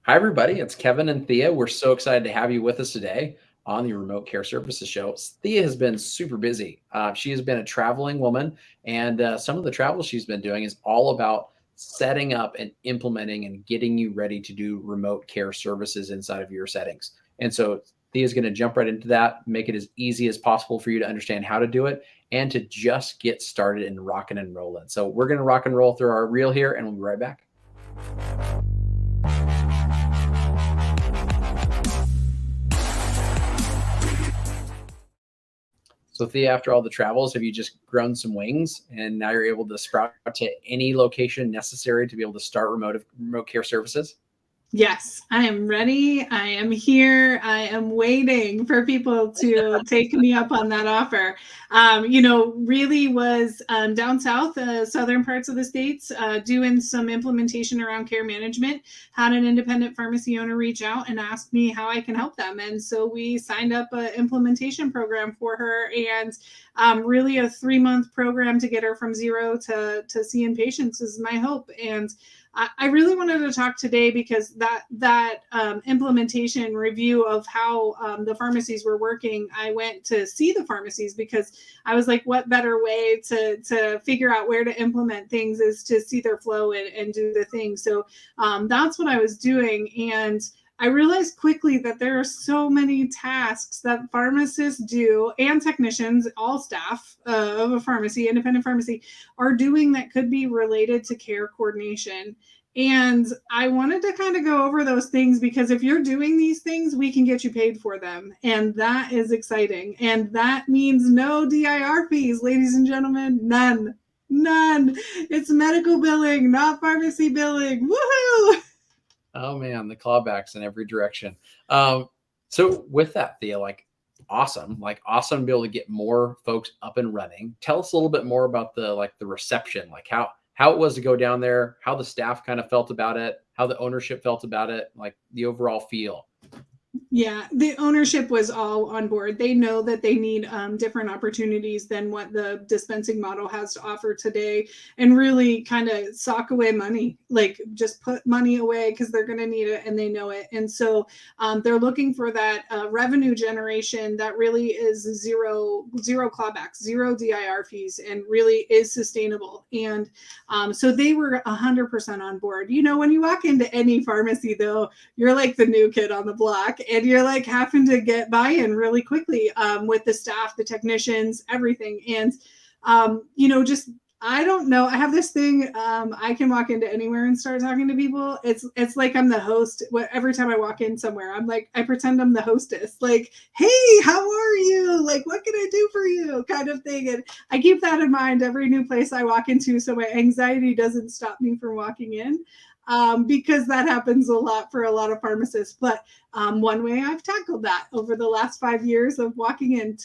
Hi, everybody. It's Kevin and Thea. We're so excited to have you with us today on the Remote Care Services Show. Thea has been super busy. She has been a traveling woman, and some of the travel she's been doing is all about setting up and implementing and getting you ready to do remote care services inside of your settings. And so Thea's going to jump right into that, make it as easy as possible for you to understand how to do it and to just get started and rocking and rolling. So we're going to rock and roll through our reel here, and we'll be right back. So Thea, after all the travels, have you just grown some wings and now you're able to sprout to any location necessary to be able to start remote care services? Yes, I am ready. I am here. I am waiting for people to take me up on that offer. Really was down south, southern parts of the states, doing some implementation around care management. Had an independent pharmacy owner reach out and ask me how I can help them. And so we signed up an implementation program for her, and really a 3-month program to get her from zero to seeing patients is my hope. And I really wanted to talk today because that implementation review of how the pharmacies were working, I went to see the pharmacies because I was like, what better way to figure out where to implement things is to see their flow and do the thing. So that's what I was doing. And I realized quickly that there are so many tasks that pharmacists do and technicians, all staff of a pharmacy, independent pharmacy, are doing that could be related to care coordination. And I wanted to kind of go over those things because if you're doing these things, we can get you paid for them. And that is exciting. And that means no DIR fees, ladies and gentlemen, none. None. It's medical billing, not pharmacy billing. Woohoo! Oh man, the clawbacks in every direction. So with that, Thea, awesome to be able to get more folks up and running. Tell us a little bit more about the reception, like how it was to go down there, how the staff kind of felt about it, how the ownership felt about it, like the overall feel. Yeah, the ownership was all on board. They know that they need different opportunities than what the dispensing model has to offer today, and really kind of sock away money, like just put money away because they're going to need it and they know it. And so they're looking for that revenue generation that really is zero clawbacks, zero DIR fees, and really is sustainable. And so they were 100% on board. You know, when you walk into any pharmacy, though, you're like the new kid on the block, and you're like having to get buy-in really quickly with the staff, the technicians, everything. And just I don't know. I have this thing. I can walk into anywhere and start talking to people. It's like I'm the host. Every time I walk in somewhere, I'm like, I pretend I'm the hostess. Like, hey, how are you? Like, what can I do for you? Kind of thing. And I keep that in mind every new place I walk into, so my anxiety doesn't stop me from walking in. Because that happens a lot for a lot of pharmacists. But one way I've tackled that over the last 5 years of walking in,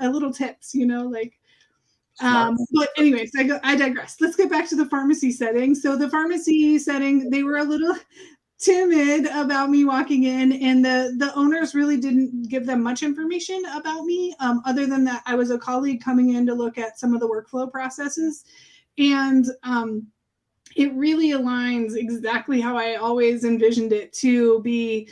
a little tips, Smart. but anyways, I digress. Let's get back to the pharmacy setting. So the pharmacy setting, they were a little timid about me walking in, and the owners really didn't give them much information about me, other than that I was a colleague coming in to look at some of the workflow processes. And it really aligns exactly how I always envisioned it to be.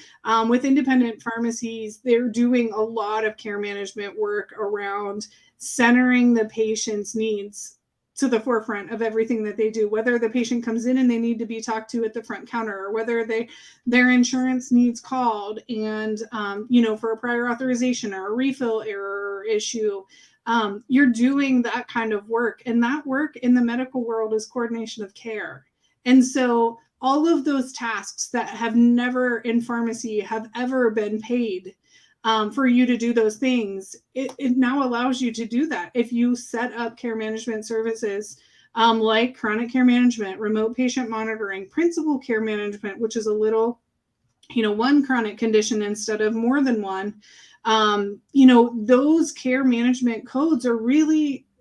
With independent pharmacies, they're doing a lot of care management work around centering the patient's needs to the forefront of everything that they do, whether the patient comes in and they need to be talked to at the front counter, or whether their insurance needs called and for a prior authorization or a refill error issue. You're doing that kind of work, and that work in the medical world is coordination of care. And so all of those tasks that have never in pharmacy have ever been paid, for you to do those things, it now allows you to do that. If you set up care management services, like chronic care management, remote patient monitoring, principal care management, which is a little, one chronic condition instead of more than one. Those care management codes are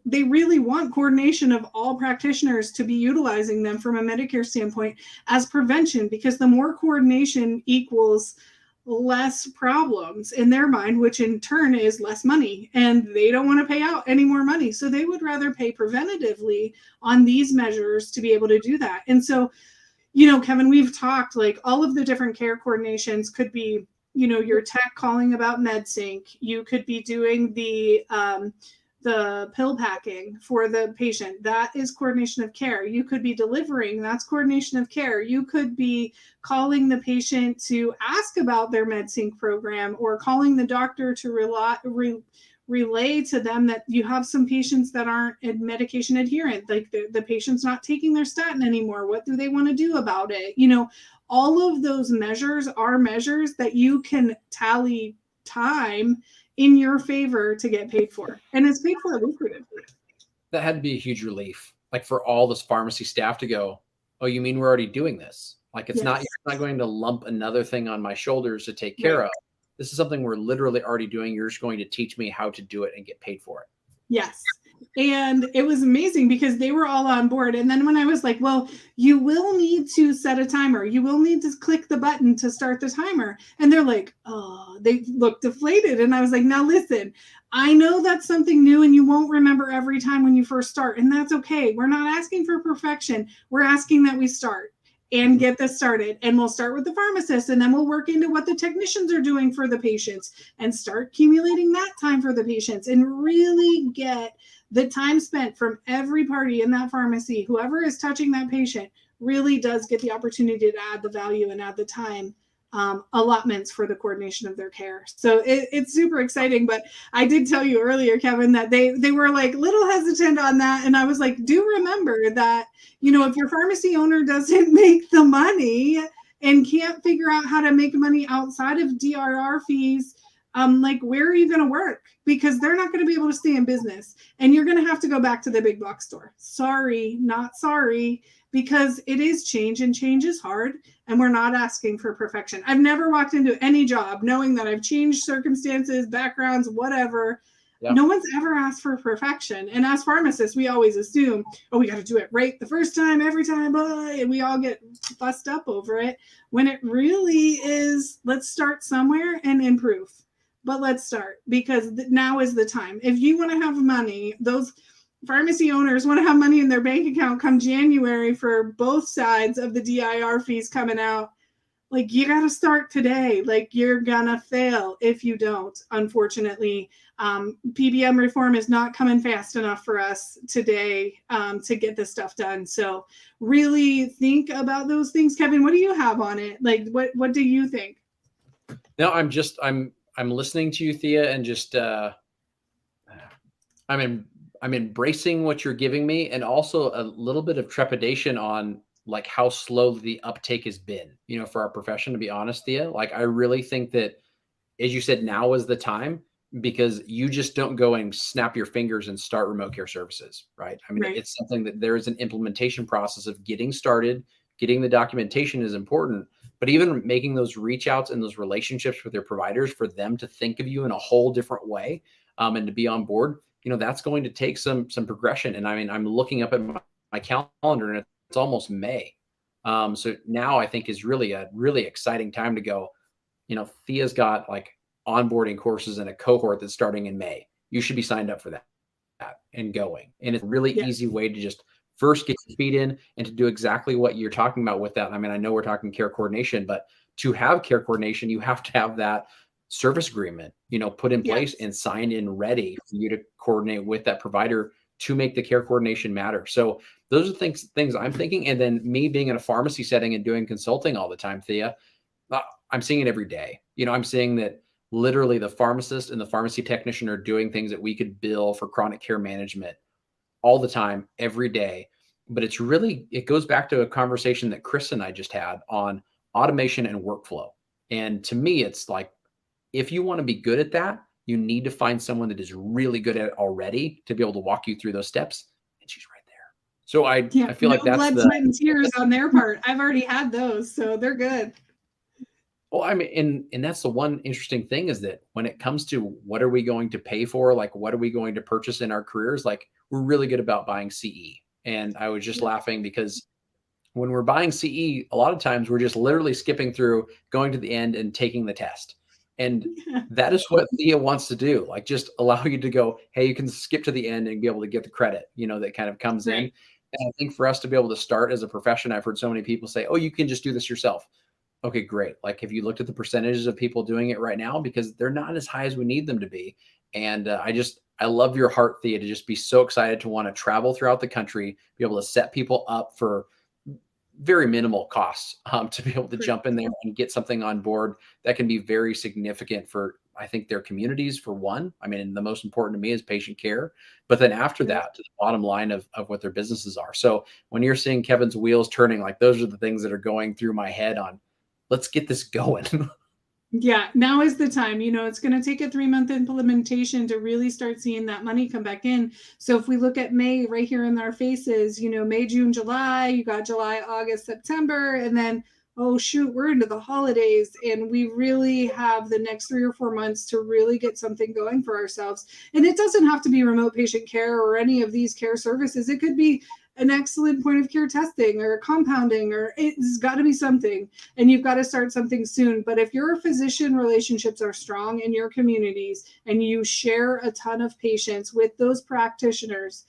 they really want coordination of all practitioners to be utilizing them from a Medicare standpoint as prevention, because the more coordination equals less problems in their mind, which in turn is less money, and they don't want to pay out any more money. So they would rather pay preventatively on these measures to be able to do that. And so Kevin, we've talked like all of the different care coordinations could be, your tech calling about MedSync. You could be doing the pill packing for the patient. That is coordination of care. You could be delivering. That's coordination of care. You could be calling the patient to ask about their MedSync program, or calling the doctor to relay to them that you have some patients that aren't medication adherent, like the patient's not taking their statin anymore. What do they want to do about it? All of those measures are measures that you can tally time in your favor to get paid for, and it's paid for lucratively. That had to be a huge relief, like for all this pharmacy staff to go, oh, you mean we're already doing this? Like it's not, you're not going to lump another thing on my shoulders to take care of. This is something we're literally already doing. You're just going to teach me how to do it and get paid for it. Yes. And it was amazing because they were all on board. And then when I was like, well, you will need to set a timer. You will need to click the button to start the timer. And they're like, oh, they looked deflated. And I was like, now listen, I know that's something new and you won't remember every time when you first start. And that's okay. We're not asking for perfection. We're asking that we start and get this started. And we'll start with the pharmacist, and then we'll work into what the technicians are doing for the patients and start accumulating that time for the patients and really get the time spent from every party in that pharmacy. Whoever is touching that patient really does get the opportunity to add the value and add the time allotments for the coordination of their care. So it's super exciting. But I did tell you earlier, Kevin, that they were like little hesitant on that. And I was like, do remember that, if your pharmacy owner doesn't make the money and can't figure out how to make money outside of DRR fees, like, where are you going to work? Because they're not going to be able to stay in business, and you're going to have to go back to the big box store. Sorry, not sorry, because it is change, and change is hard, and we're not asking for perfection. I've never walked into any job knowing that I've changed circumstances, backgrounds, whatever. Yeah. No one's ever asked for perfection. And as pharmacists, we always assume, oh, we got to do it right the first time, every time, and we all get fussed up over it, when it really is, let's start somewhere and improve. But let's start, because now is the time. If you want to have money, those pharmacy owners want to have money in their bank account come January for both sides of the DIR fees coming out. Like, you got to start today. Like, you're going to fail if you don't, unfortunately. PBM reform is not coming fast enough for us today to get this stuff done. So really think about those things. Kevin, what do you have on it? Like, what do you think? No, I'm listening to you, Thea, and just I'm embracing what you're giving me, and also a little bit of trepidation on like how slow the uptake has been, for our profession, to be honest, Thea. Like, I really think that, as you said, now is the time, because you just don't go and snap your fingers and start remote care services, right? I mean, right. It's something that there is an implementation process of getting started. Getting the documentation is important, but even making those reach outs and those relationships with their providers for them to think of you in a whole different way, and to be on board, that's going to take some progression. And I mean, I'm looking up at my calendar, and it's almost May. So now I think is really a really exciting time to go. Thea's got like onboarding courses and a cohort that's starting in May. You should be signed up for that and going. And it's a really easy way to just first get your feet in and to do exactly what you're talking about with that. I mean, I know we're talking care coordination, but to have care coordination, you have to have that service agreement, put in place and signed in, ready for you to coordinate with that provider to make the care coordination matter. So those are things I'm thinking. And then me being in a pharmacy setting and doing consulting all the time, Thea, I'm seeing it every day. I'm seeing that literally the pharmacist and the pharmacy technician are doing things that we could bill for chronic care management all the time, every day. But it goes back to a conversation that Chris and I just had on automation and workflow. And to me, it's like, if you want to be good at that, you need to find someone that is really good at it already to be able to walk you through those steps. And she's right there. So I feel like that's blood, sweat, and tears on their part. I've already had those, so they're good. Well, I mean, and that's the one interesting thing, is that when it comes to what are we going to pay for, like what are we going to purchase in our careers, like we're really good about buying CE. And I was just laughing because when we're buying CE, a lot of times we're just literally skipping through, going to the end and taking the test. And that is what Thea wants to do. Like, just allow you to go, hey, you can skip to the end and be able to get the credit, that kind of comes in. And I think for us to be able to start as a profession, I've heard so many people say, oh, you can just do this yourself. Okay, great. Like, have you looked at the percentages of people doing it right now? Because they're not as high as we need them to be. And I love your heart, Thea, to just be so excited to want to travel throughout the country, be able to set people up for very minimal costs, to be able to jump in there and get something on board that can be very significant for, I think, their communities, for one. I mean, the most important to me is patient care, but then after that, to the bottom line of what their businesses are. So when you're seeing Kevin's wheels turning, like, those are the things that are going through my head on, let's get this going. Yeah, now is the time. It's going to take a 3-month implementation to really start seeing that money come back in. So if we look at May right here in our faces, May, June, July, you got July, August, September, and then, oh shoot, we're into the holidays, and we really have the next 3 or 4 months to really get something going for ourselves. And it doesn't have to be remote patient care or any of these care services. It could be an excellent point of care testing or compounding, or it's got to be something, and you've got to start something soon. But if your physician relationships are strong in your communities and you share a ton of patients with those practitioners,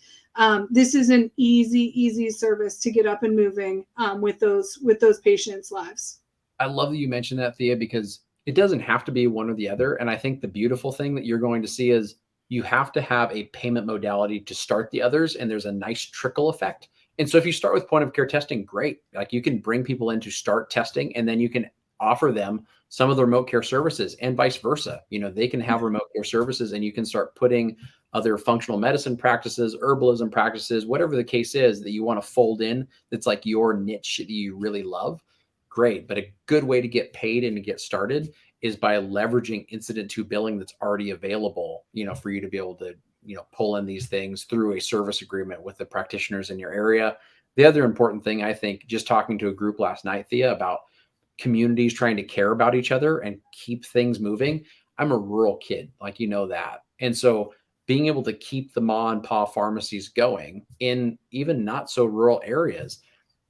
this is an easy service to get up and moving with those patients' lives. I love that you mentioned that, Thea, because it doesn't have to be one or the other. And I think the beautiful thing that you're going to see is you have to have a payment modality to start the others, and there's a nice trickle effect. And so if you start with point of care testing, great. Like, you can bring people in to start testing, and then you can offer them some of the remote care services, and vice versa. They can have remote care services, and you can start putting other functional medicine practices, herbalism practices, whatever the case is that you want to fold in, that's like your niche that you really love. Great. But a good way to get paid and to get started is by leveraging incident to billing that's already available, for you to be able to, pull in these things through a service agreement with the practitioners in your area. The other important thing, I think, just talking to a group last night, Thea, about communities trying to care about each other and keep things moving. I'm a rural kid, like, that. And so being able to keep the ma and pa pharmacies going in even not so rural areas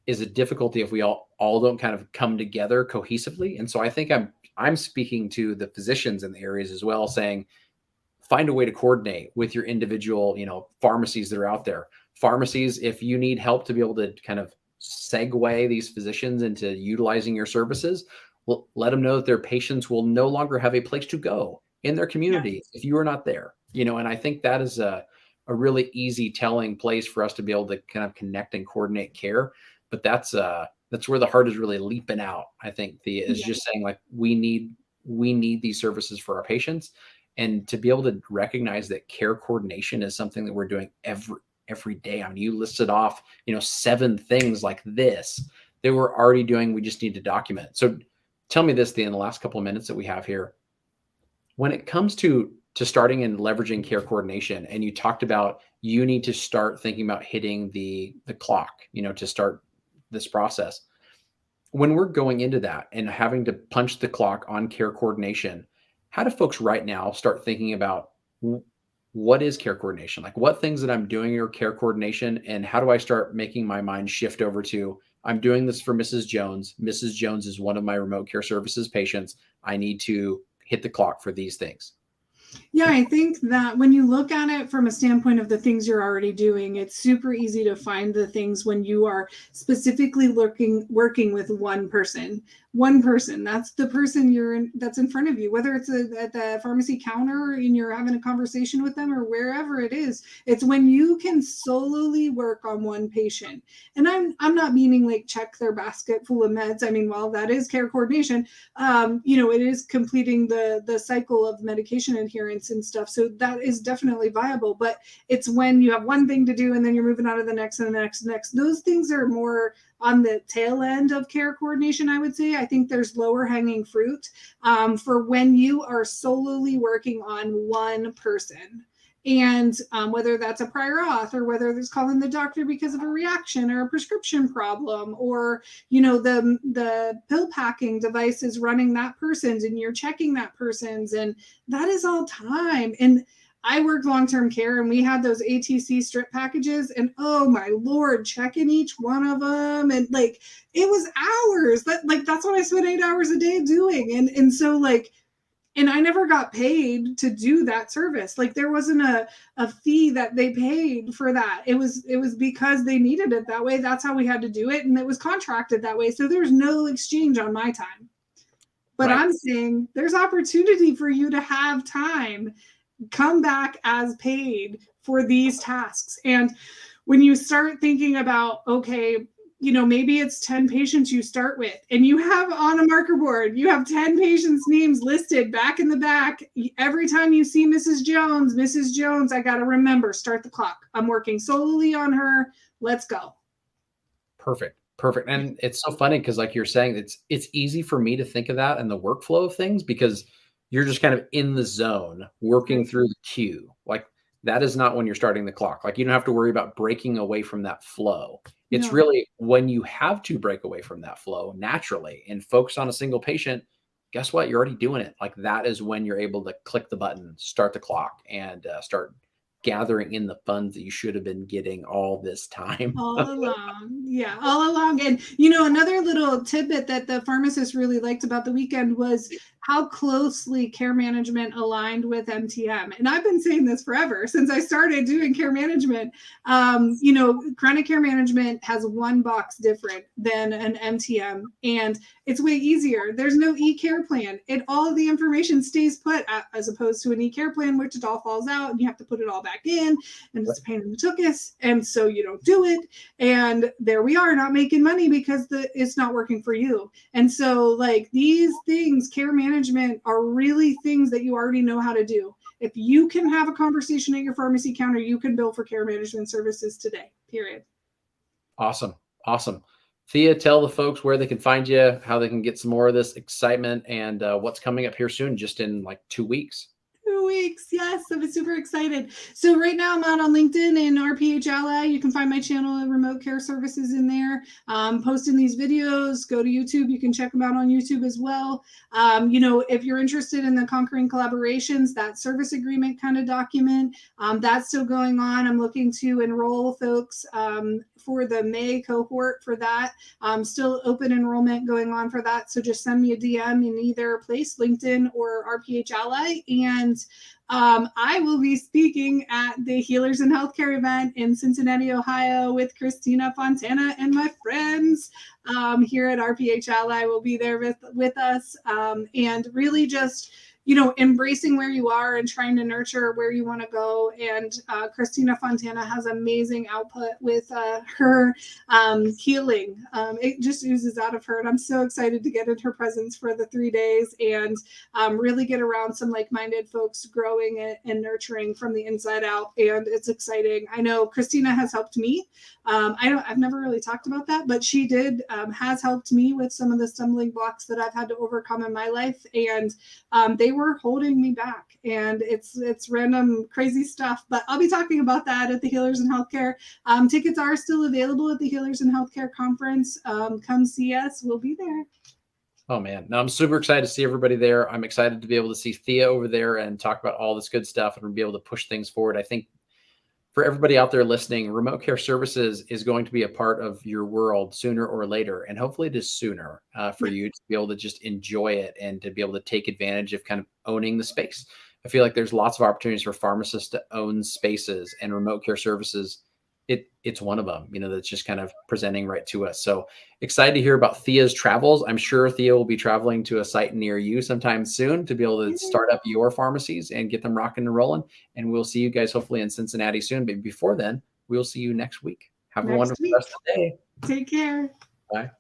is a difficulty if we all don't kind of come together cohesively. And so I think I'm speaking to the physicians in the areas as well, saying, find a way to coordinate with your individual, pharmacies that are out there. Pharmacies, if you need help to be able to kind of segue these physicians into utilizing your services, well, let them know that their patients will no longer have a place to go in their community if you are not there. And I think that is a really easy telling place for us to be able to kind of connect and coordinate care. But that's where the heart is really leaping out. I think is just saying, like, we need these services for our patients, and to be able to recognize that care coordination is something that we're doing every day. I mean, you listed off, 7 things like this that we're already doing. We just need to document. So tell me this, in the last couple of minutes that we have here, when it comes to starting and leveraging care coordination, and you talked about you need to start thinking about hitting the clock, to start this process. When we're going into that and having to punch the clock on care coordination, how do folks right now start thinking about what is care coordination? Like, what things that I'm doing are care coordination, and how do I start making my mind shift over to, I'm doing this for Mrs. Jones. Mrs. Jones is one of my remote care services patients. I need to hit the clock for these things. Yeah, I think that when you look at it from a standpoint of the things you're already doing, it's super easy to find the things when you are specifically working with one person. That's the person that's in front of you, whether it's at the pharmacy counter and you're having a conversation with them or wherever it is. It's when you can solely work on one patient. And I'm not meaning like check their basket full of meds. I mean, while that is care coordination, it is completing the cycle of medication adherence and stuff. So that is definitely viable, but it's when you have one thing to do and then you're moving on to the next and the next and the next. Those things are more on the tail end of care coordination, I would say. I think there's lower hanging fruit for when you are solely working on one person. And whether that's a prior auth, or whether it's calling the doctor because of a reaction or a prescription problem, or, the pill packing device is running that person's and you're checking that person's, and that is all time. And I worked long-term care, and we had those ATC strip packages, and oh my Lord, checking each one of them. And like, it was hours that's what I spent 8 hours a day doing. And so like, And I never got paid to do that service. Like there wasn't a fee that they paid for that. It was because they needed it that way. That's how we had to do it. And it was contracted that way. So there's no exchange on my time. But right. I'm saying there's opportunity for you to have time come back as paid for these tasks. And when you start thinking about, okay, you know, maybe it's 10 patients you start with and you have on a marker board, you have 10 patients' names listed back in the back. Every time you see Mrs. Jones, I got to remember, start the clock. I'm working solely on her. Let's go. Perfect. And it's so funny because like you're saying, it's easy for me to think of that and the workflow of things because you're just kind of in the zone working through the queue. Like that is not when you're starting the clock. Like you don't have to worry about breaking away from that flow. It's really when you have to break away from that flow naturally and focus on a single patient, guess what? You're already doing it. Like that is when you're able to click the button, start the clock, and start gathering in the funds that you should have been getting all this time. All along. Yeah, all along. And, you know, another little tidbit that the pharmacist really liked about the weekend was how closely care management aligned with MTM. And I've been saying this forever since I started doing care management. You know, chronic care management has one box different than an MTM, and it's way easier. There's no e-care plan. All of the information stays put as opposed to an e-care plan, which it all falls out and you have to put it all back in, and it's a pain in the tuchus. And so you don't do it. And there we are, not making money because it's not working for you. And so like these things, care management are really things that you already know how to do. If you can have a conversation at your pharmacy counter, you can bill for care management services today, period. Awesome. Thea, tell the folks where they can find you, how they can get some more of this excitement, and what's coming up here soon, just in like 2 weeks. 2 weeks. Yes, I'm super excited. So right now I'm out on LinkedIn and RPH Ally. You can find my channel at Remote Care Services in there. Posting these videos. Go to YouTube. You can check them out on YouTube as well. You know, if you're interested in the Conquering Collaborations, that service agreement kind of document, that's still going on. I'm looking to enroll folks for the May cohort for that. Still open enrollment going on for that. So just send me a DM in either place, LinkedIn or RPH Ally. And I will be speaking at the Healers in Healthcare event in Cincinnati, Ohio with Christina Fontana and my friends here at RPH Ally will be there with us, and really just, you know, embracing where you are and trying to nurture where you want to go. And Christina Fontana has amazing output with her healing. It just oozes out of her. And I'm so excited to get in her presence for the 3 days and really get around some like-minded folks growing and nurturing from the inside out. And it's exciting. I know Christina has helped me. I've never really talked about that, but she has helped me with some of the stumbling blocks that I've had to overcome in my life. And they were holding me back, and it's random crazy stuff, but I'll be talking about that at the Healers in Healthcare. Tickets are still available at the Healers in Healthcare conference. Come see us. We'll be there. Oh man, no, I'm super excited to see everybody there. I'm excited to be able to see Thea over there and talk about all this good stuff and be able to push things forward. I think for everybody out there listening, remote care services is going to be a part of your world sooner or later. And hopefully it is sooner for you to be able to just enjoy it and to be able to take advantage of kind of owning the space. I feel like there's lots of opportunities for pharmacists to own spaces, and remote care services, it's one of them, you know, that's just kind of presenting right to us. So excited to hear about Thea's travels. I'm sure Thea will be traveling to a site near you sometime soon to be able to start up your pharmacies and get them rocking and rolling. And we'll see you guys hopefully in Cincinnati soon. But before then, we'll see you next week. Have a wonderful rest of the day. Take care. Bye.